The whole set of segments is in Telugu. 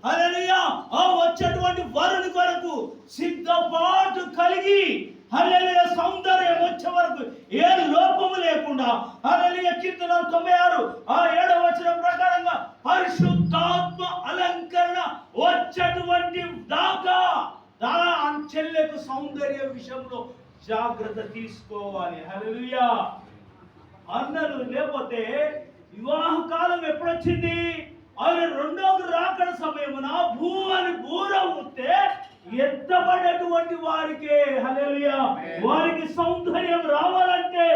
హల్లెలూయా ఆ వచ్చేటువంటి వరుని కొరకు సిద్ధపాటు కలిగి హల్లెలూయా సౌందర్యం వచ్చే వరకు ఏ లోపము లేకుండా హల్లెలూయా కీర్తన 96 ఆ 7వ వచనం ప్రకారంగా పరిశుద్ధాత్మ అలంకరణ వచ్చేటువంటి దాకా చెల్లెకు సౌందర్య విషయంలో జాగ్రత్త తీసుకోవాలి. హల్లెలూయా. అన్నలు లేకపోతే వివాహ కాలం ఎప్పుడొచ్చింది? ఆయన రెండవ రాకడ సమయమున భూ అని బూర ఊస్తే ఎత్తబడేటువంటి వారికి హల్లెలూయా వారికి సౌందర్యం రావాలంటే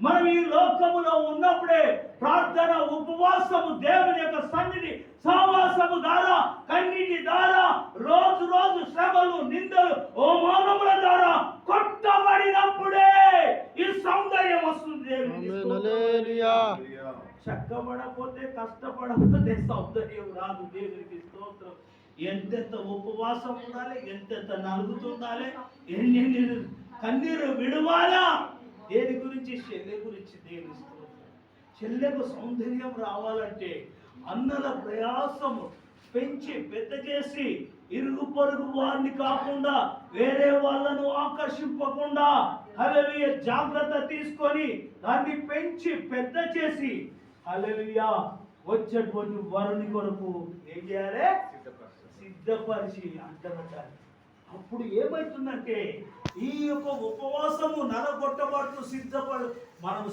మనం ఈ లోకములో ఉన్నప్పుడే ప్రార్థన ఉపవాసము దేవుని యొక్క సన్నిధి సహవాసము ద్వారా కన్నీటి ద్వారా రోజు రోజు శ్రమలు నిందలు అవమానముల ద్వారా కొట్టబడినప్పుడే ఈ సౌందర్యం వస్తుంది. చక్కబడపోతే కష్టపడకపోతే సౌందర్యం రాదు. దేవునికి స్తోత్రం. ఎంతెంత ఉపవాసం ఉండాలి, ఎంతెంత నలుగుతుండాలి, ఎన్ని కన్నీరు విడవాలా. దేని గురించి? చెల్లె గురించి. దేవుని స్తోత్రం. చెల్లెకు సౌందర్యం రావాలంటే అన్నల ప్రయాసము పెంచి పెద్ద చేసి ఇరుగు పొరుగు వారిని కాకుండా వేరే వాళ్ళను ఆకర్షింపకుండా హల్లెలూయా జాగ్రత్త తీసుకొని దాన్ని పెంచి పెద్ద చేసి హల్లెలూయా వచ్చేటువంటి వరుని కొరకు ఏం చేయాలి? సిద్ధపరిచి అంటబట్టాలి. అప్పుడు ఏమవుతుందంటే ఈ యొక్క ఉపవాసము నరగొట్టబడుతూ మనం